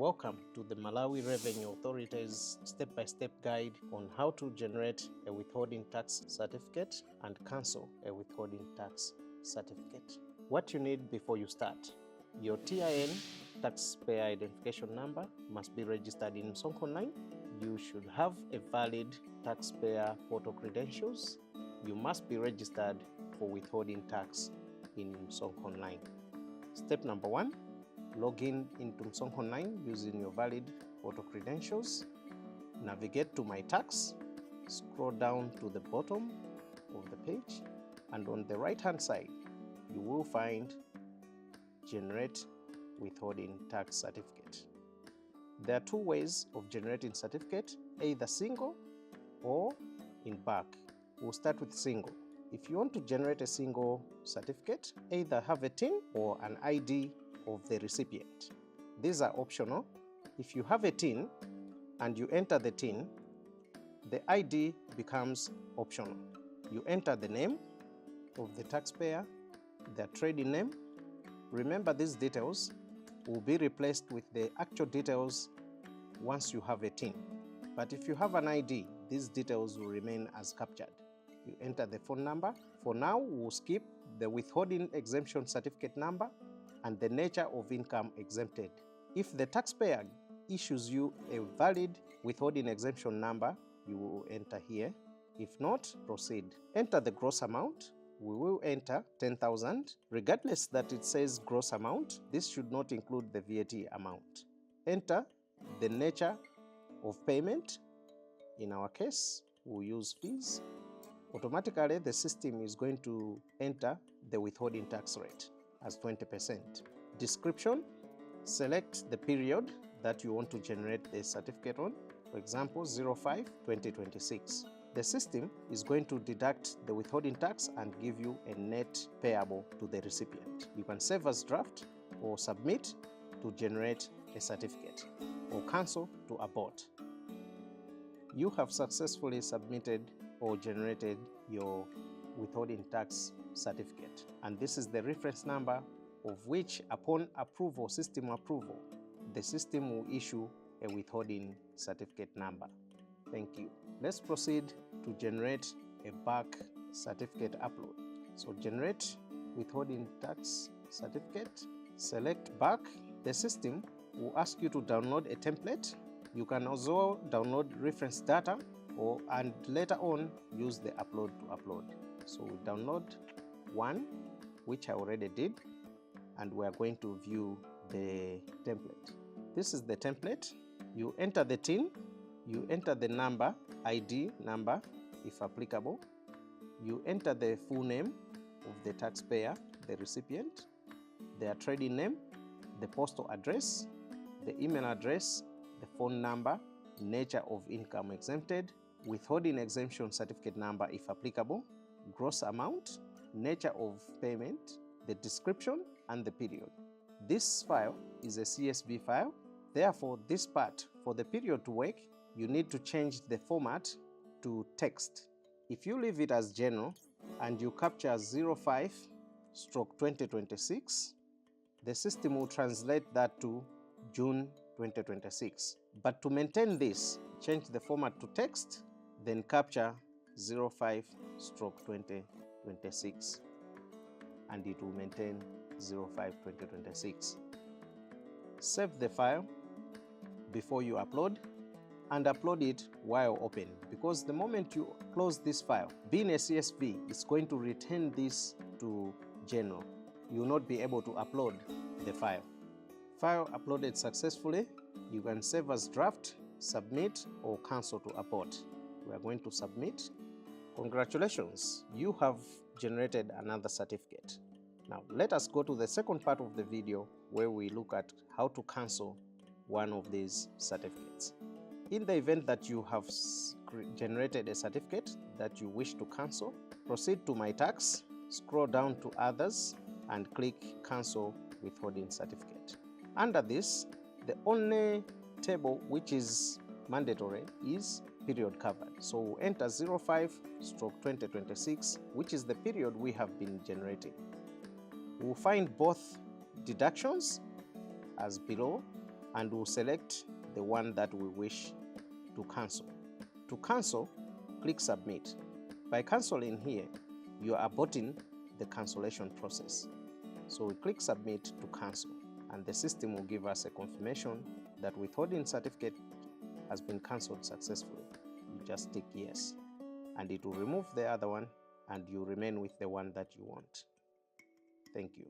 Welcome to the Malawi Revenue Authority's step-by-step guide on how to generate a withholding tax certificate and cancel a withholding tax certificate. What you need before you start: your TIN, taxpayer identification number, must be registered in Msonko Online. You should have a valid taxpayer portal credentials. You must be registered for withholding tax in Msonko Online. Step number 1. Log in into Msonko Online using your valid portal credentials. Navigate to My Tax. Scroll down to the bottom of the page, and on the right-hand side, you will find Generate Withholding Tax Certificate. There are two ways of generating certificate, either single or in bulk. We'll start with single. If you want to generate a single certificate, either have a TIN or an ID of the recipient. These are optional. If you have a TIN and you enter the TIN, the ID becomes optional. You enter the name of the taxpayer, their trading name. Remember, these details will be replaced with the actual details once you have a TIN. But if you have an ID, these details will remain as captured. You enter the phone number. For now, we'll skip the withholding exemption certificate number and the nature of income exempted. If the taxpayer issues you a valid withholding exemption number, you will enter here. If not, proceed. Enter the gross amount. We will enter 10,000. Regardless that it says gross amount, this should not include the VAT amount. Enter the nature of payment. In our case, we'll use fees. Automatically, the system is going to enter the withholding tax rate as 20%. Description: select the period that you want to generate the certificate on. For example, 05/2026. The system is going to deduct the withholding tax and give you a net payable to the recipient. You can save as draft or submit to generate a certificate, or cancel to abort. You have successfully submitted or generated your withholding tax certificate, and this is the reference number of which, upon approval, system approval, the system will issue a withholding certificate number. Thank you. Let's proceed to generate a bulk certificate upload. So generate withholding tax certificate, select bulk. The system will ask you to download a template. You can also download reference data and later on use the upload to upload. So we download one, which I already did, and we are going to view the template. This is the template. You enter the TIN, you enter the number, ID number if applicable, you enter the full name of the taxpayer, the recipient, their trading name, the postal address, the email address, the phone number, nature of income exempted, withholding exemption certificate number if applicable, gross amount, nature of payment, the description, and the period. This file is a CSV file. Therefore, this part, for the period to work, you need to change the format to text. If you leave it as general and you capture 05/2026, the system will translate that to June 2026. But to maintain this, change the format to text, then capture 05/2026, and it will maintain 05/2026. Save the file before you upload, and upload it while open, because the moment you close this file, being a CSV, it's going to return this to general. You will not be able to upload the file. File uploaded successfully. You can save as draft, submit, or cancel to abort. We are going to submit. Congratulations, you have generated another certificate. Now let us go to the second part of the video where we look at how to cancel one of these certificates. In the event that you have generated a certificate that you wish to cancel, proceed to My Tax, scroll down to Others, and click Cancel Withholding Certificate. Under this, the only table which is mandatory is period covered. So we'll enter 05/2026, which is the period we have been generating. We'll find both deductions as below. and we'll select the one that we wish to cancel. To cancel, click Submit. By canceling here, you are aborting the cancellation process. So we click Submit to cancel, and the system will give us a confirmation that withholding certificate has been cancelled successfully. You just tick yes, and it will remove the other one, and you remain with the one that you want. Thank you.